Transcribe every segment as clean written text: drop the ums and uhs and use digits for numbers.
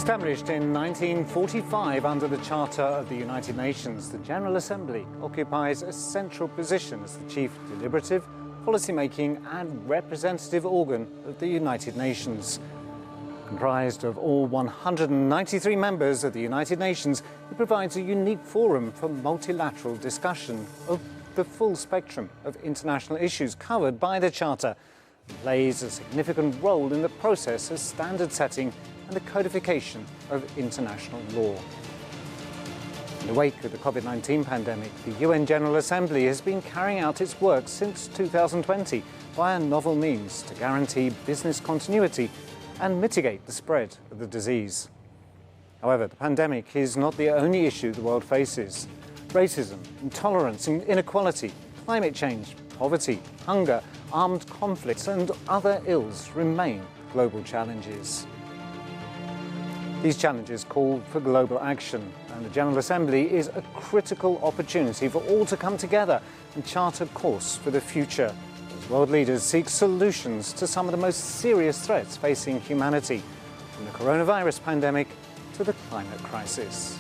Established in 1945 under the Charter of the United Nations, the General Assembly occupies a central position as the chief deliberative, policy-making and representative organ of the United Nations. Comprised of all 193 members of the United Nations, it provides a unique forum for multilateral discussion of the full spectrum of international issues covered by the Charter, and plays a significant role in the process of standard setting and the codification of international law. In the wake of the COVID-19 pandemic, the UN General Assembly has been carrying out its work since 2020 via novel means to guarantee business continuity and mitigate the spread of the disease. However, the pandemic is not the only issue the world faces. Racism, intolerance, inequality, climate change, poverty, hunger, armed conflicts and other ills remain global challenges. These challenges call for global action, and the General Assembly is a critical opportunity for all to come together and chart a course for the future as world leaders seek solutions to some of the most serious threats facing humanity, from the coronavirus pandemic to the climate crisis.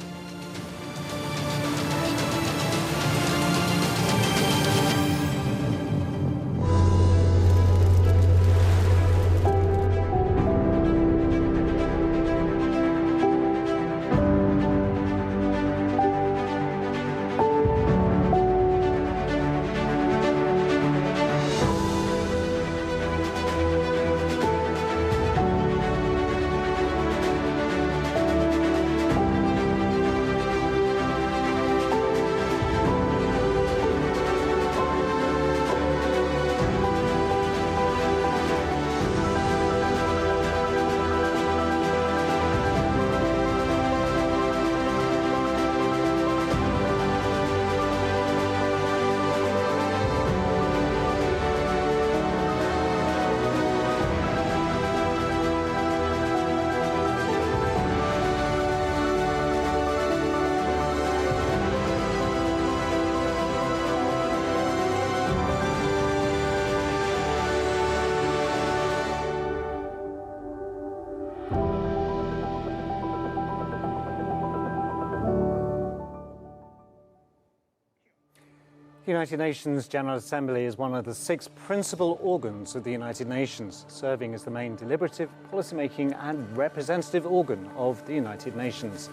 The United Nations General Assembly is one of the 6 principal organs of the United Nations, serving as the main deliberative, policymaking and representative organ of the United Nations.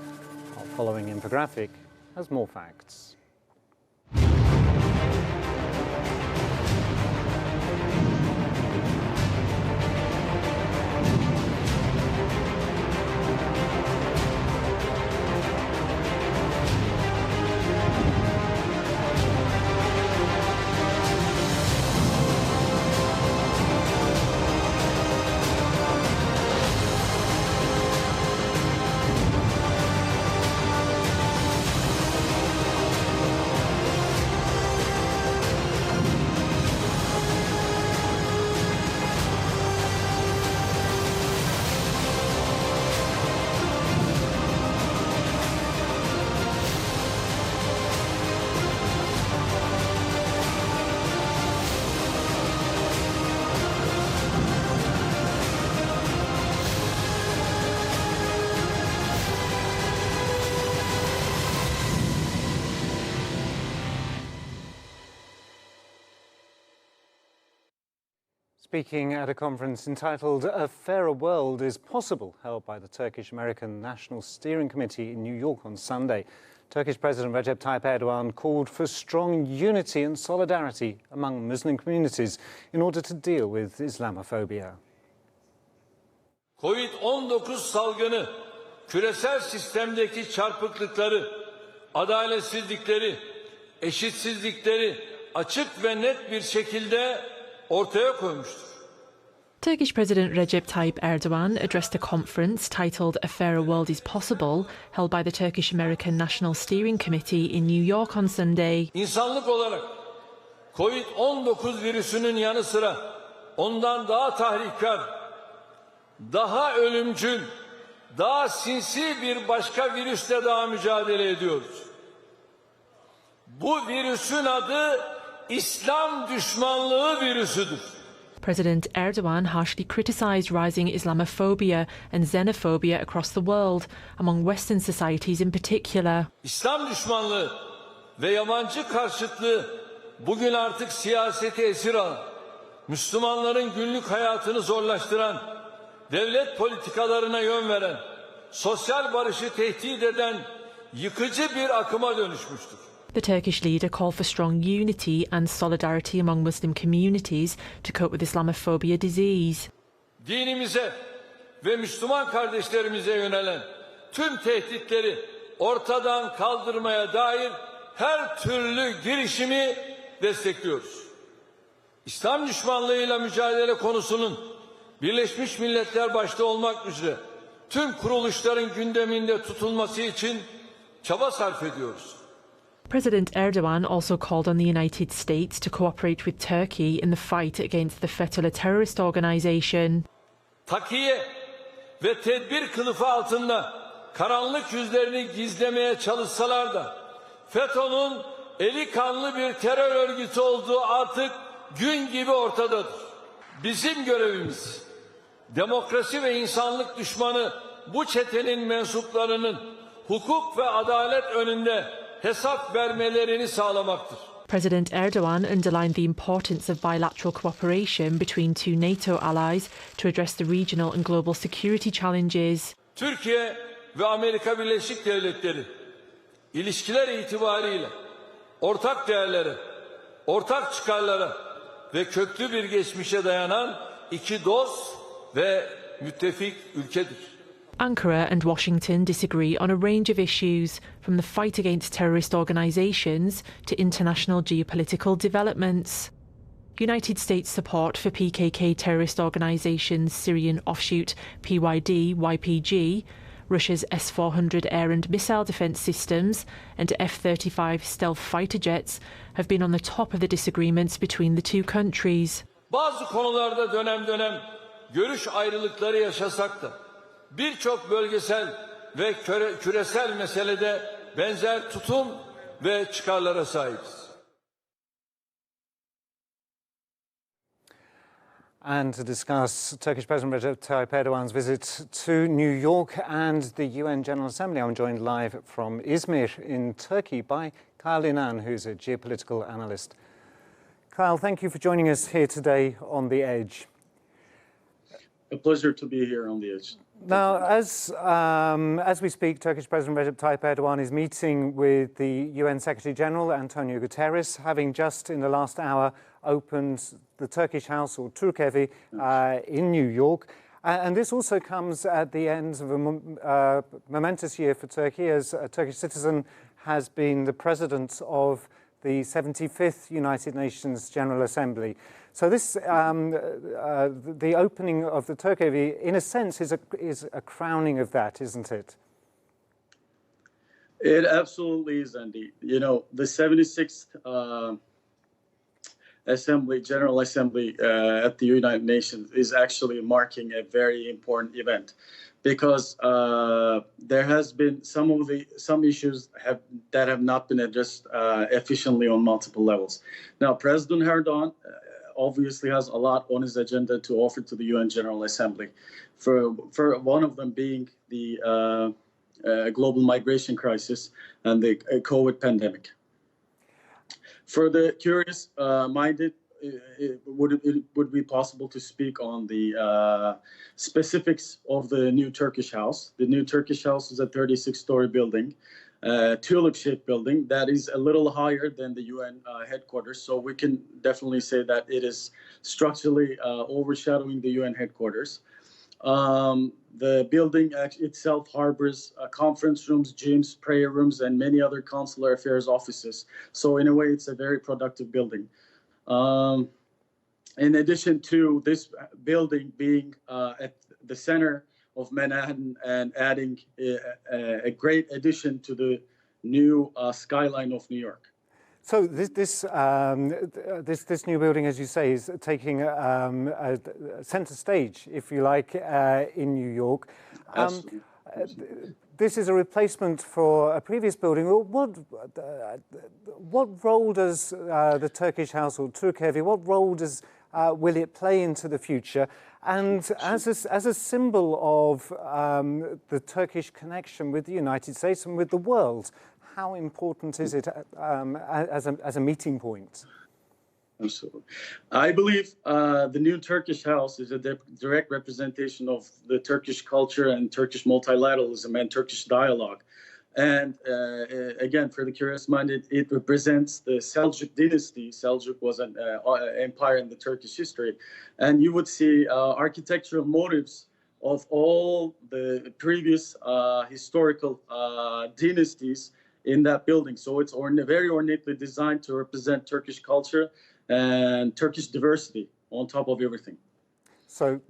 Our following infographic has more facts. Speaking at a conference entitled A Fairer World is Possible, held by the Turkish-American National Steering Committee in New York on Sunday, Turkish President Recep Tayyip Erdoğan called for strong unity and solidarity among Muslim communities in order to deal with Islamophobia. Covid-19 salgını küresel sistemdeki çarpıklıkları, adaletsizlikleri, eşitsizlikleri açık ve net bir şekilde ortaya koymuştur. Turkish President Recep Tayyip Erdoğan addressed a conference titled A Fairer World is Possible, held by the Turkish-American National Steering Committee in New York on Sunday. İnsanlık olarak Covid-19 virüsünün yanı sıra ondan daha tahrikkar, daha ölümcül, daha sinsi bir başka virüsle daha mücadele ediyoruz. Bu virüsün adı İslam düşmanlığı virüsüdür. President Erdoğan harshly criticised rising Islamophobia and xenophobia across the world, among Western societies in particular. İslam düşmanlığı ve yabancı karşıtlığı bugün artık siyaseti esir alan, Müslümanların günlük hayatını zorlaştıran, devlet politikalarına yön veren, sosyal barışı tehdit eden yıkıcı bir akıma dönüşmüştür. The Turkish leader called for strong unity and solidarity among Muslim communities to cope with Islamophobia disease. Dinimize ve Müslüman kardeşlerimize yönelen tüm tehditleri ortadan kaldırmaya dair her türlü girişimi destekliyoruz. İslam düşmanlığıyla mücadele konusunun Birleşmiş Milletler başta olmak üzere tüm kuruluşların gündeminde tutulması için çaba sarf ediyoruz. President Erdoğan also called on the United States to cooperate with Turkey in the fight against the Fethullah terrorist organization. Takiye ve tedbir kılıfı altında karanlık yüzlerini gizlemeye çalışsalar da FETÖ'nün eli kanlı bir terör örgütü olduğu artık gün gibi ortadadır. Bizim görevimiz demokrasi ve insanlık düşmanı bu çetenin mensuplarının hukuk ve adalet önünde hesap vermelerini sağlamaktır. President Erdoğan underlined the importance of bilateral cooperation between two NATO allies to address the regional and global security challenges. Türkiye ve Amerika Birleşik Devletleri ilişkiler itibariyle ortak değerlere, ortak çıkarlara ve köklü bir geçmişe dayanan iki dost ve müttefik ülkedir. Ankara and Washington disagree on a range of issues, from the fight against terrorist organisations to international geopolitical developments. United States support for PKK terrorist organisation's Syrian offshoot PYD-YPG, Russia's S-400 air and missile defence systems and F-35 stealth fighter jets have been on the top of the disagreements between the two countries. Bazı konularda dönem dönem görüş ayrılıkları yaşasak da birçok bölgesel ve küresel meselede benzer tutum ve çıkarlara sahibiz. And to discuss Turkish President Recep Tayyip Erdoğan's visit to New York and the UN General Assembly, I'm joined live from Izmir in Turkey by Kyle Inan, who's a geopolitical analyst. Kyle, thank you for joining us here today on The Edge. A pleasure to be here on The Edge. Now, as we speak, Turkish President Recep Tayyip Erdoğan is meeting with the UN Secretary-General, Antonio Guterres, having just in the last hour opened the Turkish House, or Türkevi, in New York. And this also comes at the end of a momentous year for Turkey, as a Turkish citizen has been the president of the 75th United Nations General Assembly. So this, the opening of the Türkevi, in a sense, is a crowning of that, isn't it? It absolutely is, Andy. You know, the 76th General Assembly at the United Nations is actually marking a very important event, because there has been some issues that have not been addressed efficiently on multiple levels. Now, President Erdoğan obviously has a lot on his agenda to offer to the UN General Assembly, for one of them being the global migration crisis and the COVID pandemic. For the curious-minded, would it be possible to speak on the specifics of the new Turkish House? The new Turkish House is a 36-story building, tulip-shaped building that is a little higher than the UN headquarters. So we can definitely say that it is structurally overshadowing the UN headquarters. The building itself harbors conference rooms, gyms, prayer rooms, and many other consular affairs offices. So in a way, it's a very productive building. In addition to this building being at the center of Manhattan and adding a great addition to the new skyline of New York. So this new building, as you say, is taking a centre stage, if you like, in New York. This is a replacement for a previous building. What role does the Turkish House, or Türkevi, what role does will it play into the future? And as a symbol of the Turkish connection with the United States and with the world, how important is it as a meeting point? Absolutely. I believe the new Turkish house is a direct representation of the Turkish culture and Turkish multilateralism and Turkish dialogue. And again, for the curious-minded, it represents the Seljuk dynasty. Seljuk was an empire in the Turkish history. And you would see architectural motifs of all the previous historical dynasties in that building. So it's very ornately designed to represent Turkish culture and Turkish diversity on top of everything. So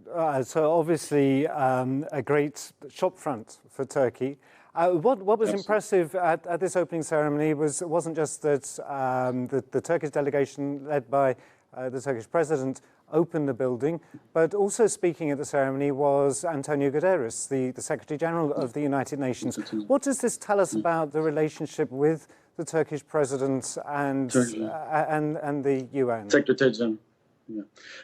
obviously a great shop front for Turkey. What was impressive at this opening ceremony wasn't just that the Turkish delegation led by the Turkish president opened the building, but also speaking at the ceremony was Antonio Guterres, the Secretary General of the United Nations. What does this tell us about the relationship with the Turkish president and the UN? Secretary General. Yeah.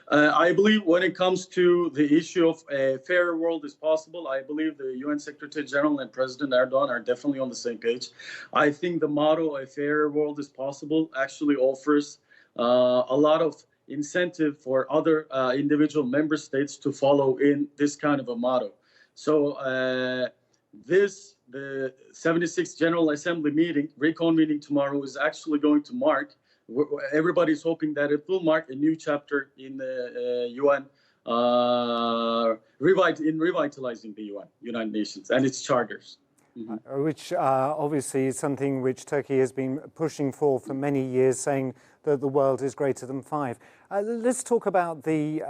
I believe when it comes to the issue of a fairer world is possible, I believe the UN Secretary General and President Erdoğan are definitely on the same page. I think the motto, a fairer world is possible, actually offers a lot of incentive for other individual member states to follow in this kind of a motto. So the 76th General Assembly meeting, reconvening tomorrow, is actually going to mark, everybody's hoping that it will mark a new chapter in the UN, revitalizing the UN, United Nations, and its charters. Mm-hmm. Which obviously is something which Turkey has been pushing for many years, saying that the world is greater than five. Let's talk about the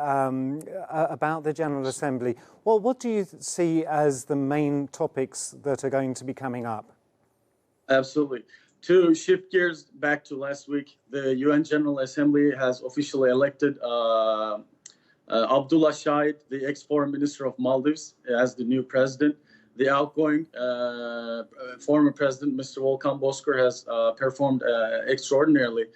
General Assembly. Well, what do you see as the main topics that are going to be coming up? Absolutely. To shift gears back to last week, the UN General Assembly has officially elected Abdullah Shahid, the ex-foreign minister of Maldives, as the new president. The outgoing former president, Mr. Volkan Bozkır, has performed extraordinarily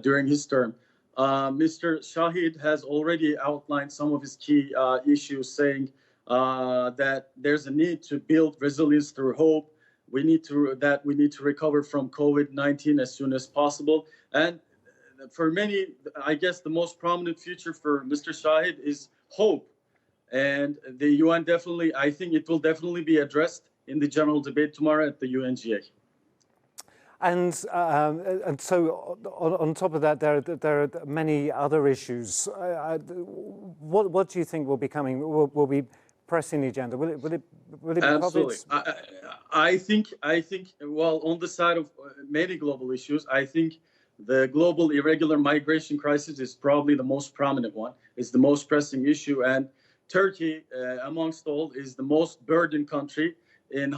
during his term. Mr. Shahid has already outlined some of his key issues, saying that there's a need to build resilience through hope. We need to recover from COVID-19 as soon as possible. And for many, I guess the most prominent future for Mr. Shahid is hope. And the UN definitely, I think it will definitely be addressed in the general debate tomorrow at the UNGA. And so on top of that, there are many other issues. What do you think will be coming? Will be pressing the agenda? Will it be absolutely? I think. Well, on the side of many global issues, I think the global irregular migration crisis is probably the most prominent one. It's the most pressing issue, and Turkey, amongst all, is the most burdened country in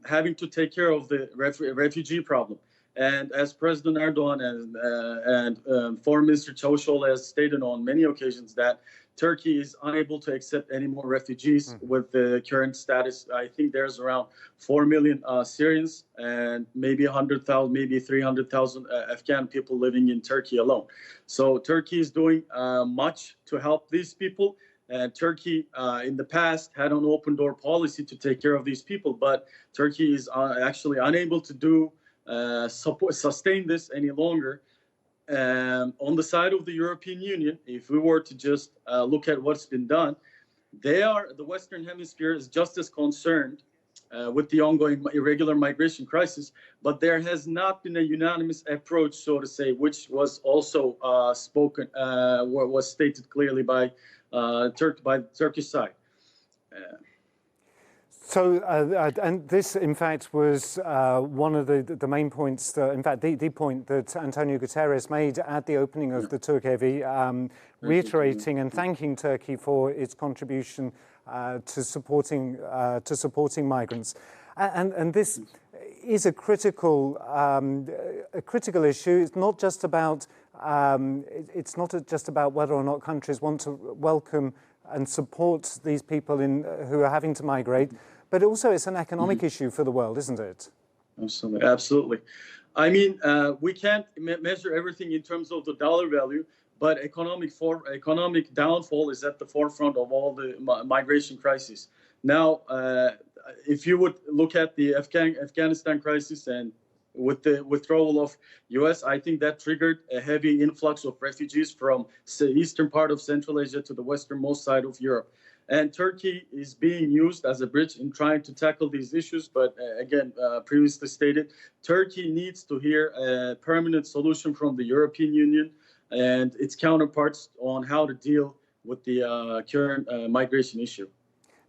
having to take care of the refugee problem. And as President Erdoğan and Foreign Minister Çavuşoğlu has stated on many occasions that Turkey is unable to accept any more refugees with the current status. I think there's around 4 million Syrians and maybe 100,000, maybe 300,000 Afghan people living in Turkey alone. So Turkey is doing much to help these people. Turkey, in the past, had an open door policy to take care of these people, but Turkey is actually unable to sustain this any longer. On the side of the European Union, if we were to just look at what's been done, the Western Hemisphere is just as concerned with the ongoing irregular migration crisis, but there has not been a unanimous approach, so to say, which was also was stated clearly by the Turkish side. So, and this, in fact, was one of the main points, in fact, the point that Antonio Guterres made at the opening of the Turkevi, reiterating and thanking Turkey for its contribution to supporting migrants. And this is a critical issue. It's not just about whether or not countries want to welcome and support these people who are having to migrate, but also it's an economic issue for the world, isn't it? Absolutely. I mean, we can't measure everything in terms of the dollar value, but economic downfall is at the forefront of all the migration crises. Now, if you would look at the Afghanistan crisis and with the withdrawal of U.S., I think that triggered a heavy influx of refugees from the eastern part of Central Asia to the westernmost side of Europe. And Turkey is being used as a bridge in trying to tackle these issues. But again, previously stated, Turkey needs to hear a permanent solution from the European Union and its counterparts on how to deal with the current migration issue.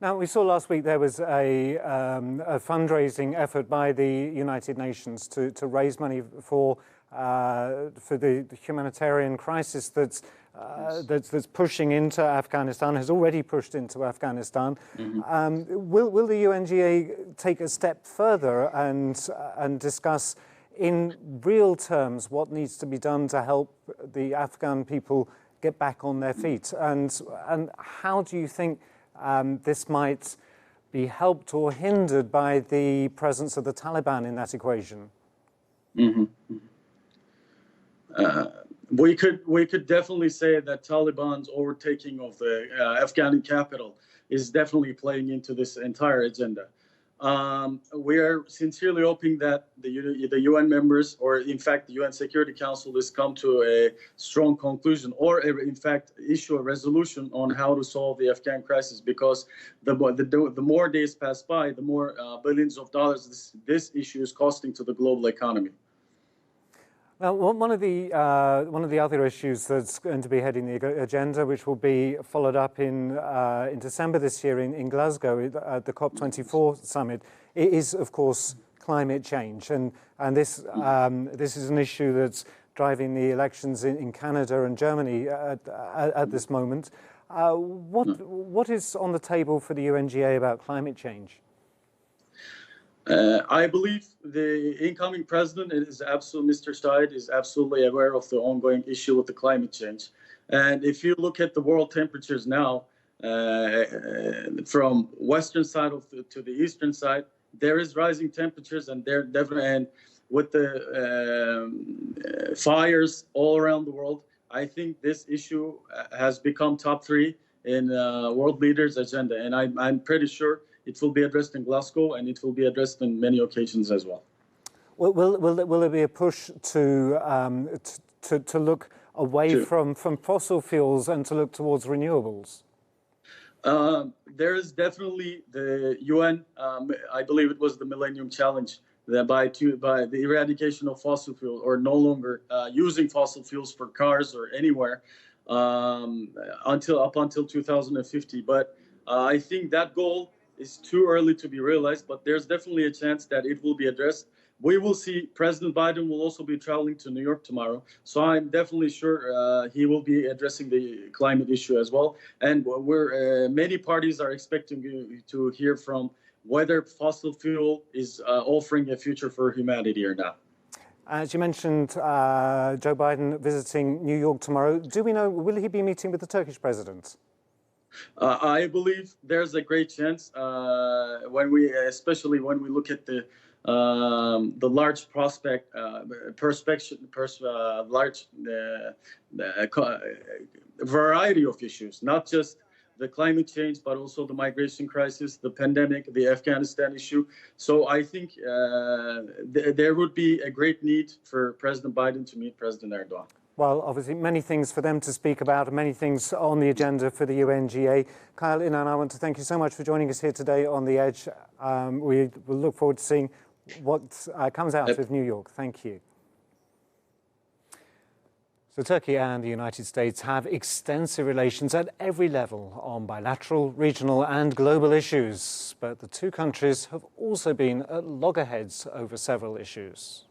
Now, we saw last week there was a fundraising effort by the United Nations to raise money for the humanitarian crisis that's pushing into Afghanistan, has already pushed into Afghanistan. Will the UNGA take a step further and discuss in real terms what needs to be done to help the Afghan people get back on their feet? And how do you think this might be helped or hindered by the presence of the Taliban in that equation? We could definitely say that Taliban's overtaking of the Afghan capital is definitely playing into this entire agenda. We are sincerely hoping that the UN members, or in fact the UN Security Council, has come to a strong conclusion, or in fact issue a resolution on how to solve the Afghan crisis. Because the more days pass by, the more billions of dollars this issue is costing to the global economy. Now, one of the other issues that's going to be heading the agenda, which will be followed up in December this year in Glasgow at the COP24 summit, is of course climate change, and this is an issue that's driving the elections in Canada and Germany at this moment. What is on the table for the UNGA about climate change? I believe the incoming president Mr. Said is absolutely aware of the ongoing issue with the climate change. And if you look at the world temperatures now, from western side to the eastern side, there is rising temperatures, and with the fires all around the world, I think this issue has become top 3 in world leaders' agenda, and I'm pretty sure it will be addressed in Glasgow, and it will be addressed in many occasions as well. Will there be a push to look away from fossil fuels and to look towards renewables? There is definitely the UN. I believe it was the Millennium Challenge that by the eradication of fossil fuel, or no longer using fossil fuels for cars or anywhere up until 2050. But I think that goal is too early to be realized, but there's definitely a chance that it will be addressed. We will see. President Biden will also be traveling to New York tomorrow, so I'm definitely sure he will be addressing the climate issue as well. And many parties are expecting to hear from whether fossil fuel is offering a future for humanity or not. As you mentioned, Joe Biden visiting New York tomorrow. Do we know, will he be meeting with the Turkish president? I believe there's a great chance especially when we look at the large large variety of issues, not just the climate change, but also the migration crisis, the pandemic, the Afghanistan issue. So I think there would be a great need for President Biden to meet President Erdoğan. Well, obviously, many things for them to speak about and many things on the agenda for the UNGA. Kyle, Inan, I want to thank you so much for joining us here today on The Edge. We will look forward to seeing what comes out of New York. Thank you. So Turkey and the United States have extensive relations at every level on bilateral, regional and global issues. But the two countries have also been at loggerheads over several issues.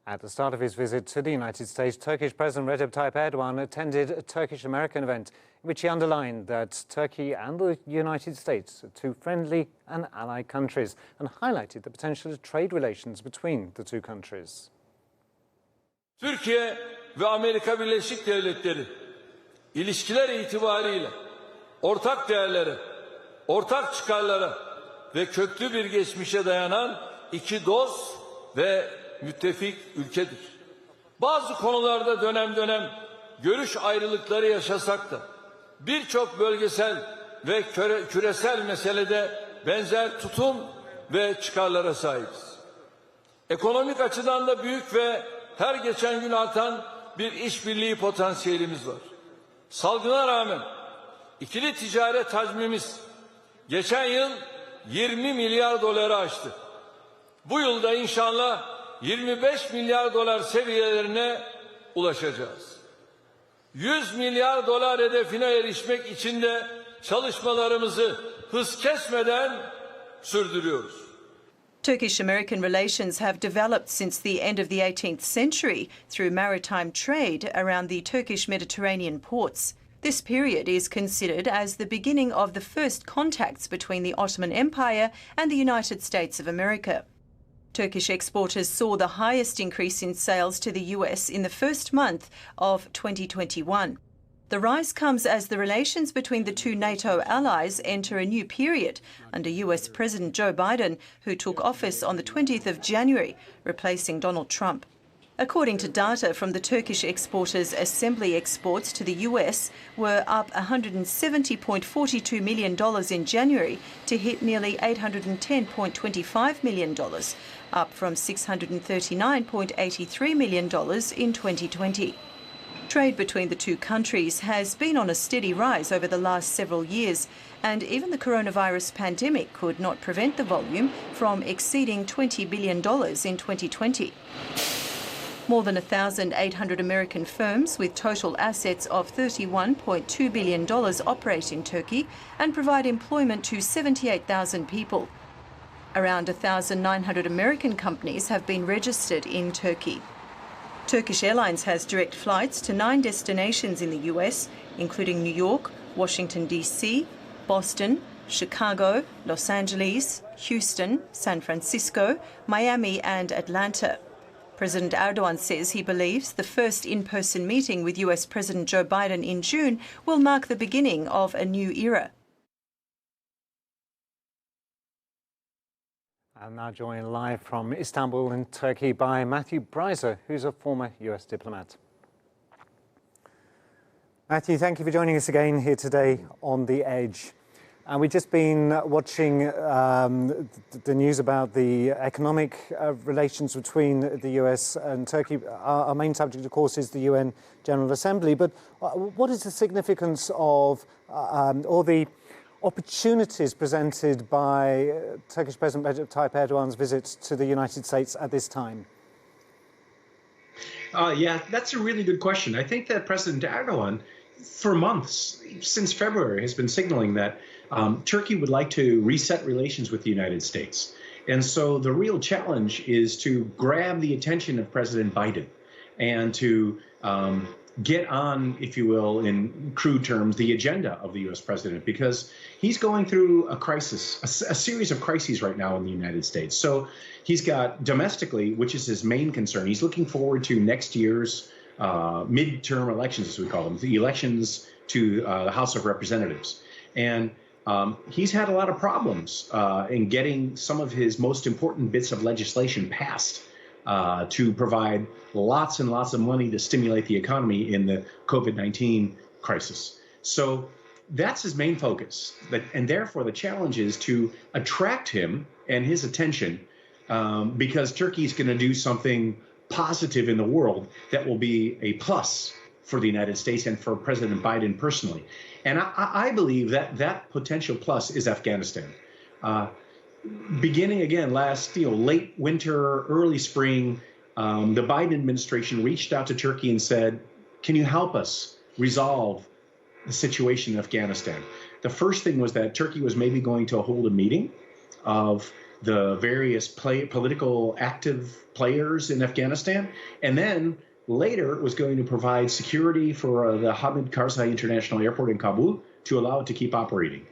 At the start of his visit to the United States, Turkish President Recep Tayyip Erdoğan attended a Turkish-American event in which he underlined that Turkey and the United States are two friendly and allied countries and highlighted the potential of trade relations between the two countries. Türkiye ve Amerika Birleşik Devletleri ilişkiler itibariyle ortak değerlere, ortak çıkarlara ve köklü bir geçmişe dayanan iki dost ve müttefik ülkedir. Bazı konularda dönem dönem görüş ayrılıkları yaşasak da birçok bölgesel ve küresel meselede benzer tutum ve çıkarlara sahibiz. Ekonomik açıdan da büyük ve her geçen gün artan bir işbirliği potansiyelimiz var. Salgına rağmen ikili ticaret hacmimiz geçen yıl 20 milyar doları aştı. Bu yılda inşallah 25 milyar dolar seviyelerine ulaşacağız. 100 milyar dolar hedefine erişmek için de çalışmalarımızı hız kesmeden sürdürüyoruz. Turkish-American relations have developed since the end of the 18th century through maritime trade around the Turkish Mediterranean ports. This period is considered as the beginning of the first contacts between the Ottoman Empire and the United States of America. Turkish exporters saw the highest increase in sales to the US in the first month of 2021. The rise comes as the relations between the two NATO allies enter a new period under US President Joe Biden, who took office on the 20th of January, replacing Donald Trump. According to data from the Turkish exporters, assembly exports to the US were up $170.42 million in January to hit nearly $810.25 million, up from $639.83 million in 2020. Trade between the two countries has been on a steady rise over the last several years, and even the coronavirus pandemic could not prevent the volume from exceeding $20 billion in 2020. More than 1,800 American firms with total assets of $31.2 billion operate in Turkey and provide employment to 78,000 people. Around 1,900 American companies have been registered in Turkey. Turkish Airlines has direct flights to 9 destinations in the US, including New York, Washington, D.C., Boston, Chicago, Los Angeles, Houston, San Francisco, Miami and Atlanta. President Erdoğan says he believes the first in-person meeting with US President Joe Biden in June will mark the beginning of a new era. I'm now joined live from Istanbul in Turkey by Matthew Breiser, who's a former US diplomat. Matthew, thank you for joining us again here today on The Edge. And we've just been watching the news about the economic relations between the US and Turkey. Our main subject, of course, is the UN General Assembly. But what is the significance of or the opportunities presented by Turkish President Recep Tayyip Erdoğan's visit to the United States at this time? Yeah, that's a really good question. I think that President Erdoğan, for months, since February, has been signaling that Turkey would like to reset relations with the United States. And so the real challenge is to grab the attention of President Biden and to get on, if you will, in crude terms, the agenda of the U.S. president, because he's going through a crisis, a series of crises right now in the United States. So he's got domestically, which is his main concern. He's looking forward to next year's midterm elections, as we call them, the elections to the House of Representatives. And he's had a lot of problems in getting some of his most important bits of legislation passed to provide lots and lots of money to stimulate the economy in the COVID-19 crisis. So that's his main focus. And therefore, the challenge is to attract him and his attention because Turkey is going to do something positive in the world that will be a plus for the United States and for President Biden personally. And I believe that that potential plus is Afghanistan. Beginning again last, late winter, early spring, the Biden administration reached out to Turkey and said, can you help us resolve the situation in Afghanistan? The first thing was that Turkey was maybe going to hold a meeting of the various political active players in Afghanistan, and then later was going to provide security for the Hamid Karzai International Airport in Kabul to allow it to keep operating.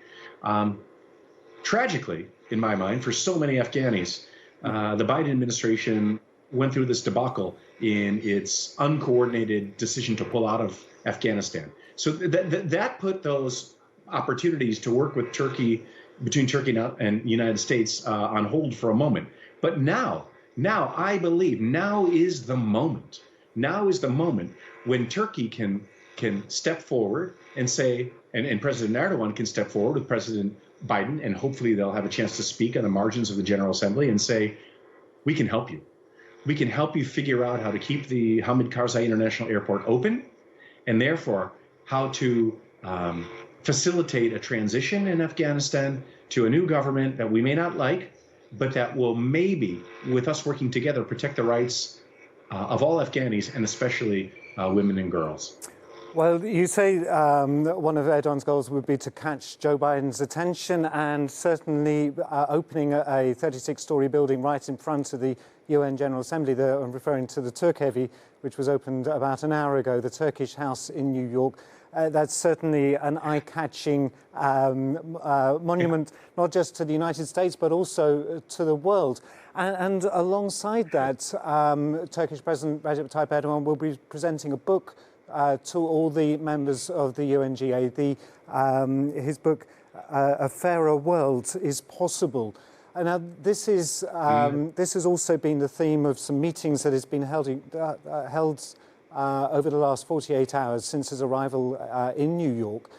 Tragically, in my mind, for so many Afghanis, the Biden administration went through this debacle in its uncoordinated decision to pull out of Afghanistan. So that put those opportunities to work with Turkey, between Turkey and United States, on hold for a moment. But now I believe now is the moment. Now is the moment when Turkey can step forward and say, and President Erdoğan can step forward with President Biden, and hopefully they'll have a chance to speak on the margins of the General Assembly and say, we can help you. We can help you figure out how to keep the Hamid Karzai International Airport open, and therefore how to facilitate a transition in Afghanistan to a new government that we may not like, but that will maybe, with us working together, protect the rights of all Afghanis, and especially women and girls. Well, you say one of Erdogan's goals would be to catch Joe Biden's attention, and certainly opening a 36-story building right in front of the UN General Assembly. I'm referring to the Turkevi, which was opened about an hour ago, the Turkish house in New York. That's certainly an eye-catching monument, not just to the United States, but also to the world. And alongside that, Turkish President Recep Tayyip Erdoğan will be presenting a book to all the members of the UNGA. His book, A Fairer World is Possible. And now this has also been the theme of some meetings that has been held over the last 48 hours since his arrival in New York.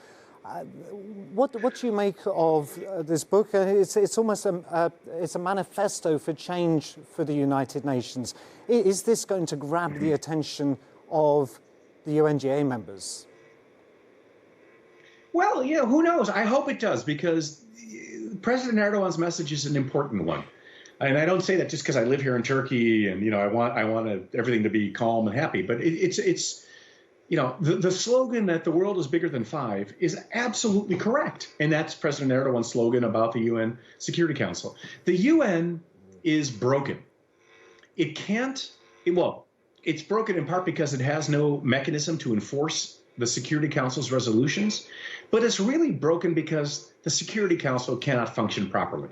What do you make of this book? It's almost it's a manifesto for change for the United Nations. Is this going to grab the attention of the UNGA members? Well, yeah, who knows? I hope it does, because President Erdogan's message is an important one. And I don't say that just because I live here in Turkey and, I want everything to be calm and happy. But it's the slogan that the world is bigger than five is absolutely correct. And that's President Erdogan's slogan about the UN Security Council. The UN is broken. It's broken in part because it has no mechanism to enforce the Security Council's resolutions, but it's really broken because the Security Council cannot function properly.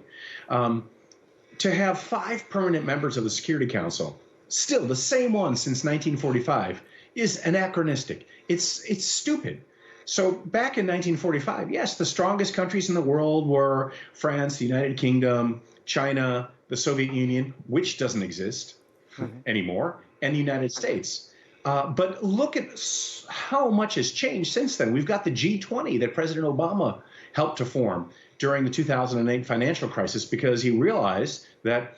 To have 5 permanent members of the Security Council, still the same one since 1945, is anachronistic. It's stupid. So back in 1945, yes, the strongest countries in the world were France, the United Kingdom, China, the Soviet Union, which doesn't exist anymore, and the United States. But look at how much has changed since then. We've got the G20 that President Obama helped to form during the 2008 financial crisis, because he realized that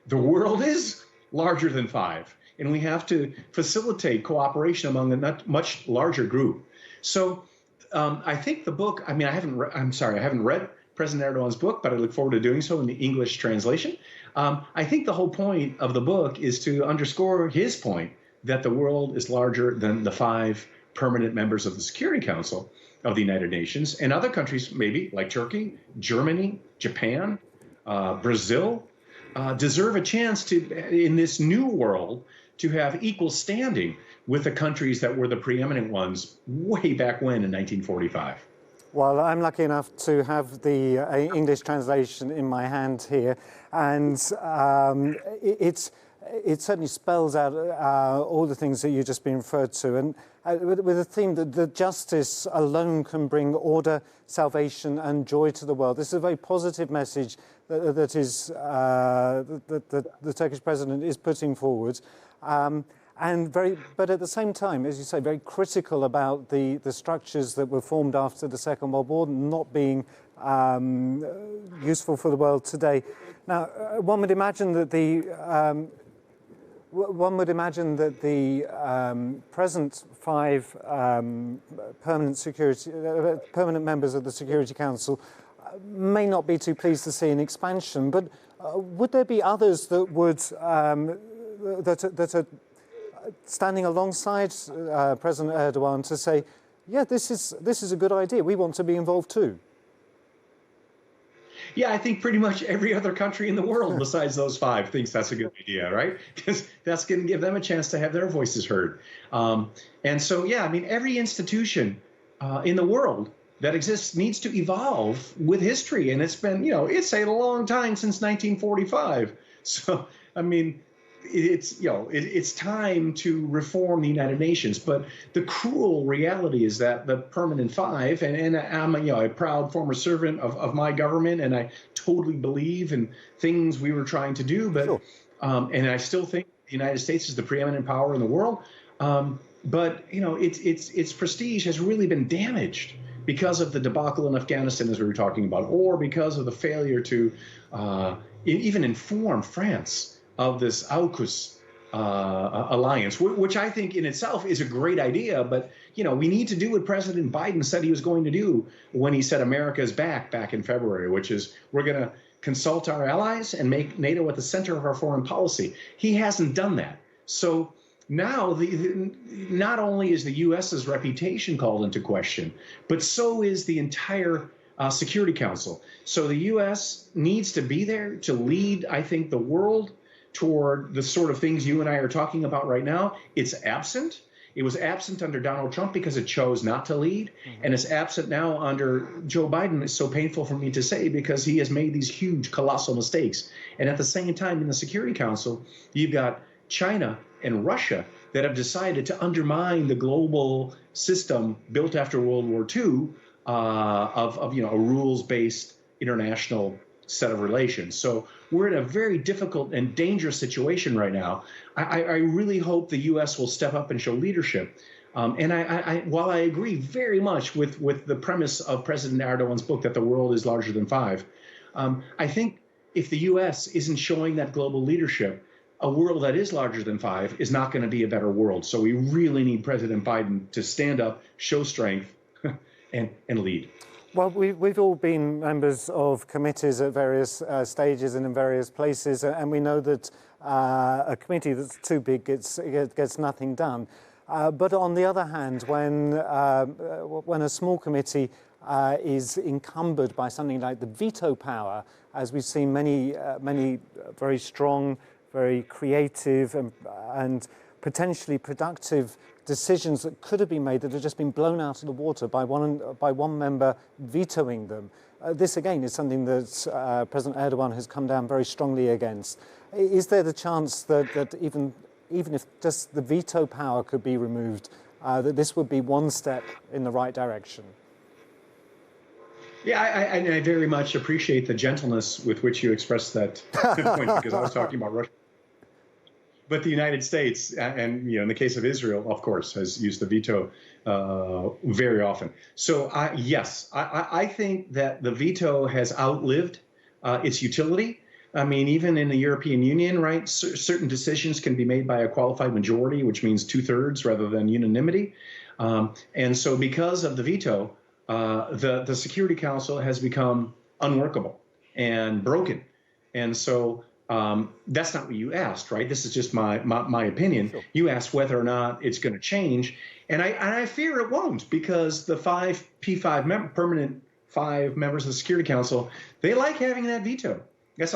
the world is larger than 5, and we have to facilitate cooperation among a much larger group. So I think the book, I haven't read President Erdogan's book, but I look forward to doing so in the English translation. I think the whole point of the book is to underscore his point that the world is larger than the 5 permanent members of the Security Council of the United Nations, and other countries, maybe like Turkey, Germany, Japan, Brazil, deserve a chance to, in this new world, to have equal standing with the countries that were the preeminent ones way back when in 1945. Well, I'm lucky enough to have the English translation in my hand here, and it certainly spells out all the things that you've just been referred to, and with a theme that the justice alone can bring order, salvation and joy to the world. This is a very positive message that the Turkish president is putting forward. But at the same time, as you say, very critical about the structures that were formed after the Second World War not being useful for the world today. Now, one would imagine that the present 5 permanent members of the Security Council may not be too pleased to see an expansion. But would there be others that would that are standing alongside President Erdogan to say, yeah, this is a good idea. We want to be involved too. Yeah, I think pretty much every other country in the world besides those 5 thinks that's a good idea, right? Because that's going to give them a chance to have their voices heard. And so, yeah, I mean, every institution in the world that exists needs to evolve with history. And it's been, it's a long time since 1945. So, I mean, it's time to reform the United Nations. But the cruel reality is that the permanent 5, and I'm a proud former servant of my government, and I totally believe in things we were trying to do. But Sure. And I still think the United States is the preeminent power in the world. But its prestige has really been damaged because of the debacle in Afghanistan, as we were talking about, or because of the failure to even inform France of this AUKUS alliance, which I think in itself is a great idea. But, we need to do what President Biden said he was going to do when he said America is back in February, which is we're going to consult our allies and make NATO at the center of our foreign policy. He hasn't done that. So now not only is the U.S.'s reputation called into question, but so is the entire Security Council. So the U.S. needs to be there to lead, I think, the world toward the sort of things you and I are talking about right now. It's absent. It was absent under Donald Trump because it chose not to lead. And it's absent now under Joe Biden. It's so painful for me to say because he has made these huge, colossal mistakes. And at the same time, in the Security Council, you've got China and Russia that have decided to undermine the global system built after World War II of a rules-based international set of relations. So we're in a very difficult and dangerous situation right now. I really hope the U.S. will step up and show leadership. And while I agree very much with the premise of President Erdogan's book that the world is larger than 5, I think if the U.S. isn't showing that global leadership, a world that is larger than 5 is not going to be a better world. So we really need President Biden to stand up, show strength, and lead. Well, we've all been members of committees at various stages and in various places, and we know that a committee that's too big gets nothing done. But on the other hand, when a small committee is encumbered by something like the veto power, as we've seen many very strong, very creative and potentially productive decisions that could have been made that have just been blown out of the water by one member vetoing them. This again is something that President Erdogan has come down very strongly against. Is there the chance that even if just the veto power could be removed, that this would be one step in the right direction? Yeah, I very much appreciate the gentleness with which you expressed that point, because I was talking about Russia. But the United States, and in the case of Israel, of course, has used the veto very often. So yes, I think that the veto has outlived its utility. I mean, even in the European Union, right, certain decisions can be made by a qualified majority, which means 2/3 rather than unanimity. And so because of the veto, the Security Council has become unworkable and broken. And so that's not what you asked, right? This is just my opinion. Sure. You asked whether or not it's going to change, and I fear it won't, because the permanent 5 members of the Security Council, they like having that veto. It's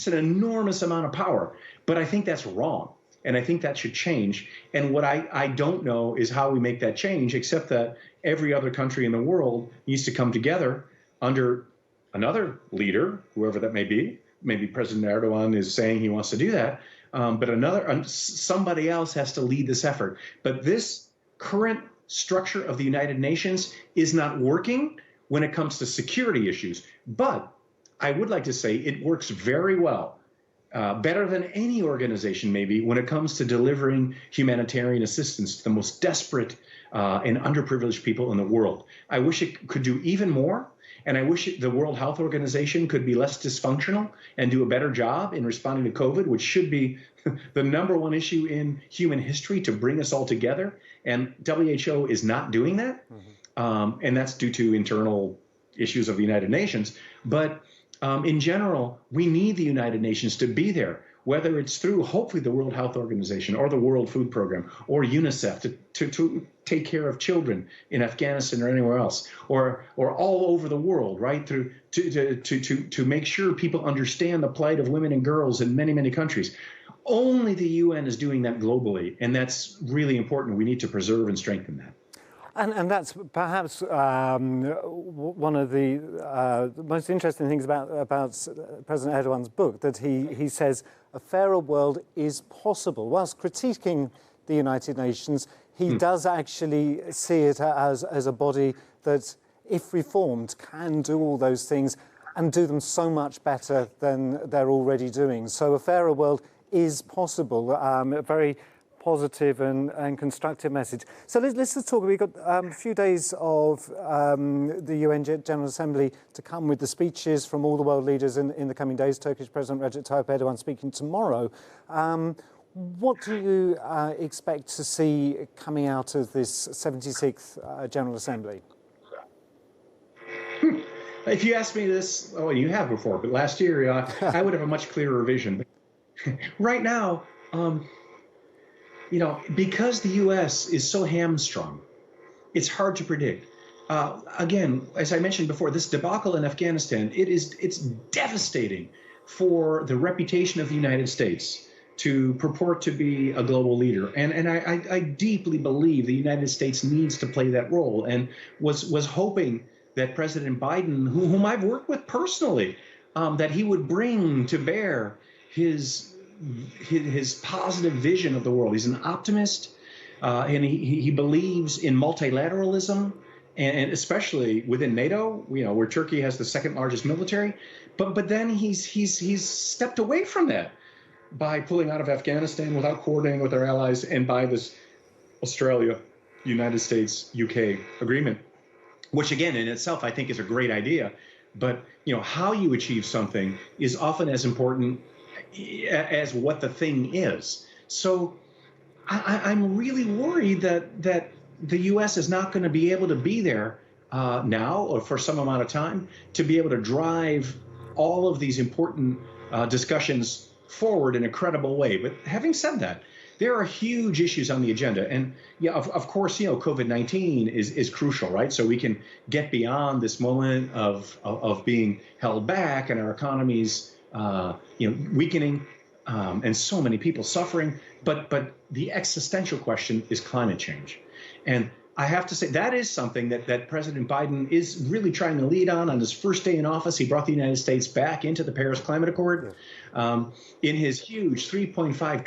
an enormous amount of power, but I think that's wrong, and I think that should change. And what I don't know is how we make that change, except that every other country in the world needs to come together under another leader, whoever that may be. Maybe President Erdogan is saying he wants to do that, but somebody else has to lead this effort. But this current structure of the United Nations is not working when it comes to security issues. But I would like to say it works very well, better than any organization maybe, when it comes to delivering humanitarian assistance to the most desperate and underprivileged people in the world. I wish it could do even more. And I wish the World Health Organization could be less dysfunctional and do a better job in responding to COVID, which should be the #1 issue in human history to bring us all together. And WHO is not doing that. Mm-hmm. And that's due to internal issues of the United Nations. But in general, we need the United Nations to be there, whether it's through hopefully the World Health Organization or the World Food Program or UNICEF to take care of children in Afghanistan or anywhere else, or all over the world, right? To make sure people understand the plight of women and girls in many, many countries. Only the UN is doing that globally, and that's really important. We need to preserve and strengthen that. And that's perhaps one of the most interesting things about President Erdogan's book, that he says a fairer world is possible. Whilst critiquing the United Nations, he does actually see it as a body that, if reformed, can do all those things and do them so much better than they're already doing. So a fairer world is possible. A very positive and constructive message. So let's just talk. We've got a few days of the UN General Assembly to come, with the speeches from all the world leaders in the coming days. Turkish President Recep Tayyip Erdoğan speaking tomorrow. What do you expect to see coming out of this 76th General Assembly? If you asked me this, oh, you have before, but last year, I would have a much clearer vision. Right now, you know, because the U.S. is so hamstrung, it's hard to predict. Again, as I mentioned before, this debacle in Afghanistan, it's devastating for the reputation of the United States to purport to be a global leader. And I deeply believe the United States needs to play that role, and was hoping that President Biden, whom I've worked with personally, that he would bring to bear his positive vision of the world. He's an optimist, and he believes in multilateralism, and especially within NATO, you know, where Turkey has the second largest military. But then he's stepped away from that by pulling out of Afghanistan without coordinating with our allies, and by this Australia, United States, UK agreement, which again in itself I think is a great idea. But you know, how you achieve something is often as important as what the thing is. So I'm really worried that the U.S. is not going to be able to be there now, or for some amount of time, to be able to drive all of these important discussions forward in a credible way. But having said that, there are huge issues on the agenda. And yeah, of course, you know, COVID-19 is crucial, right? So we can get beyond this moment of being held back and our economies you know, weakening, and so many people suffering. But the existential question is climate change. And I have to say that is something that President Biden is really trying to lead on his first day in office. He brought the United States back into the Paris Climate Accord. In his huge $3.5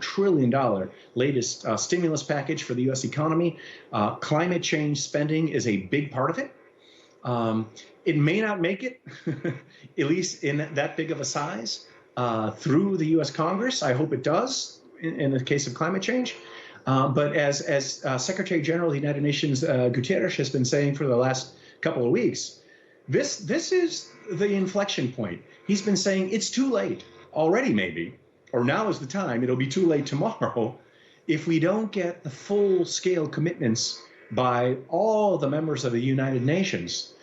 trillion latest stimulus package for the U.S. economy, climate change spending is a big part of it. It may not make it, at least in that big of a size, through the U.S. Congress. I hope it does in the case of climate change. But as Secretary General of the United Nations Guterres has been saying for the last couple of weeks, this is the inflection point. He's been saying it's too late already, maybe, or now is the time. It'll be too late tomorrow if we don't get the full-scale commitments by all the members of the United Nations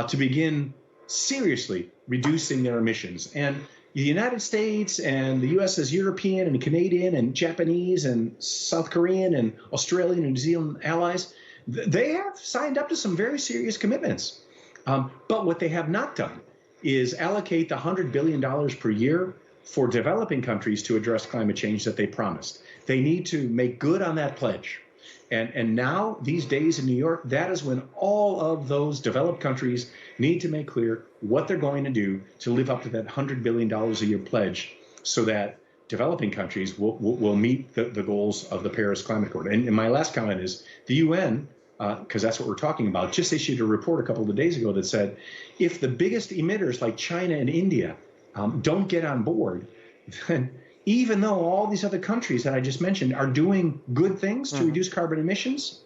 to begin seriously reducing their emissions. And the United States and the U.S. as European and Canadian and Japanese and South Korean and Australian and New Zealand allies, they have signed up to some very serious commitments. But what they have not done is allocate the $100 billion per year for developing countries to address climate change that they promised. They need to make good on that pledge. And now, these days in New York, that is when all of those developed countries need to make clear what they're going to do to live up to that $100 billion a year pledge, so that developing countries will meet the goals of the Paris Climate Accord. And my last comment is the UN, because that's what we're talking about, just issued a report a couple of days ago that said if the biggest emitters like China and India don't get on board, then even though all these other countries that I just mentioned are doing good things to reduce carbon emissions,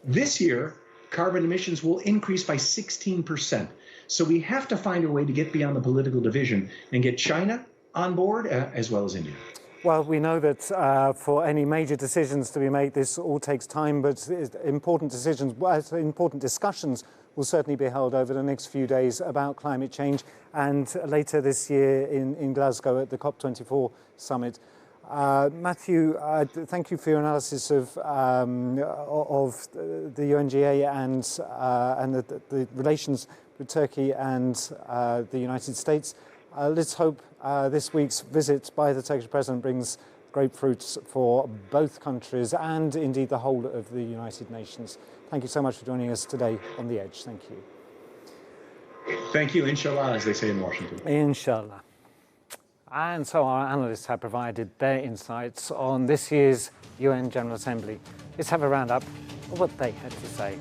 this year, carbon emissions will increase by 16%. So we have to find a way to get beyond the political division and get China on board as well as India. Well, we know that for any major decisions to be made, this all takes time, but important discussions will certainly be held over the next few days about climate change, and later this year in Glasgow at the COP24 summit. Matthew, thank you for your analysis of the UNGA and the relations with Turkey and the United States. Let's hope this week's visit by the Turkish president brings great fruits for both countries and indeed the whole of the United Nations. Thank you so much for joining us today on The Edge. Thank you. Thank you, inshallah, as they say in Washington. Inshallah. And so our analysts have provided their insights on this year's UN General Assembly. Let's have a roundup of what they had to say.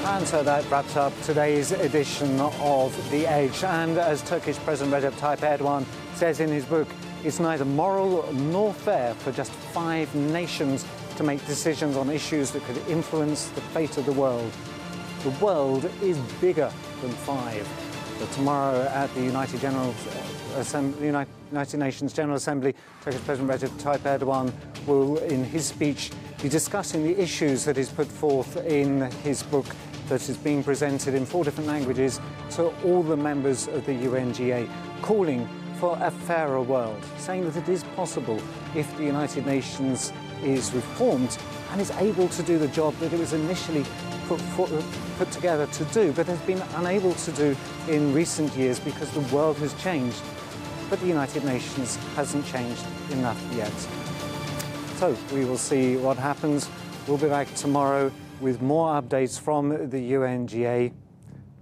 And so that wraps up today's edition of The Edge. And as Turkish President Recep Tayyip Erdoğan says in his book, it's neither moral nor fair for just 5 nations to make decisions on issues that could influence the fate of the world. The world is bigger than 5. So tomorrow at the United Nations General Assembly, Turkish President Recep Tayyip Erdoğan will, in his speech, be discussing the issues that he's put forth in his book that is being presented in 4 different languages to all the members of the UNGA, calling for a fairer world, saying that it is possible if the United Nations is reformed and is able to do the job that it was initially put together to do, but has been unable to do in recent years because the world has changed. But the United Nations hasn't changed enough yet. So we will see what happens. We'll be back tomorrow with more updates from the UNGA.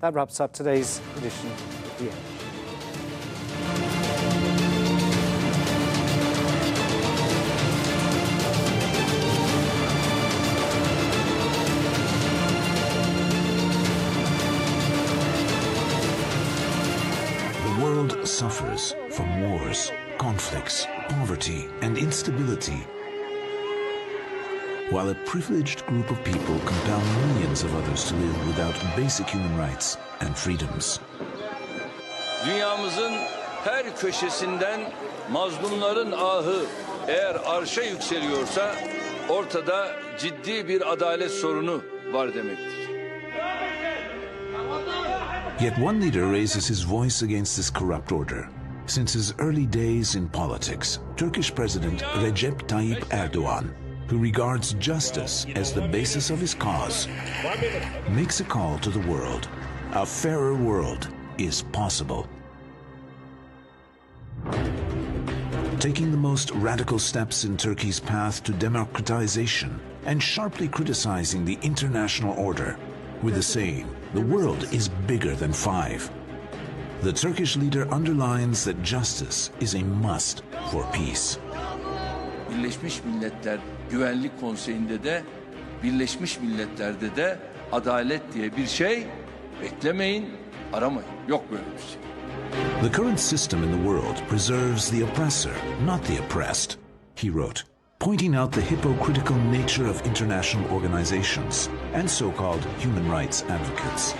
That wraps up today's edition of The Edge. The world suffers from wars, conflicts, poverty, and instability, while a privileged group of people compel millions of others to live without basic human rights and freedoms. Dünyamızın her köşesinden mazlumların ahı eğer arşa yükseliyorsa ortada ciddi bir adalet sorunu var demektir. Yet one leader raises his voice against this corrupt order. Since his early days in politics, Turkish President Recep Tayyip Erdoğan, who regards justice as the basis of his cause, makes a call to the world. A fairer world is possible. Taking the most radical steps in Turkey's path to democratization and sharply criticizing the international order, with the saying, "The world is bigger than 5." The Turkish leader underlines that justice is a must for peace. Birleşmiş Milletler Güvenlik Konseyi'nde de Birleşmiş Milletler'de de adalet diye bir şey beklemeyin, aramayın. Yok böyle bir şey. The current system in the world preserves the oppressor, not the oppressed, he wrote, pointing out the hypocritical nature of international organizations and so-called human rights advocates.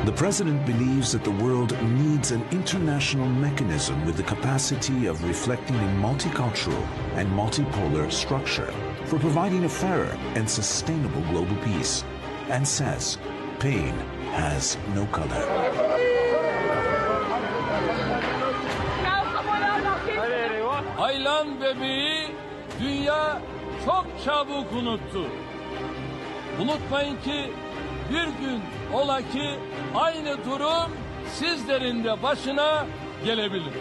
The president believes that the world needs an international mechanism with the capacity of reflecting a multicultural and multipolar structure for providing a fairer and sustainable global peace, and says pain has no color. Aylan bebeği dünya çok çabuk unuttu. Unutmayın ki bir gün ola ki aynı durum sizlerin de başına gelebilir.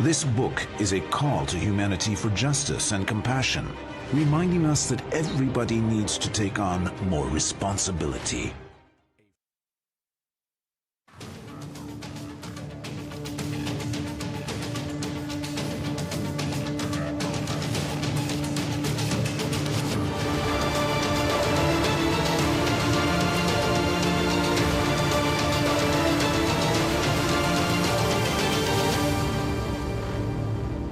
This book is a call to humanity for justice and compassion, reminding us that everybody needs to take on more responsibility.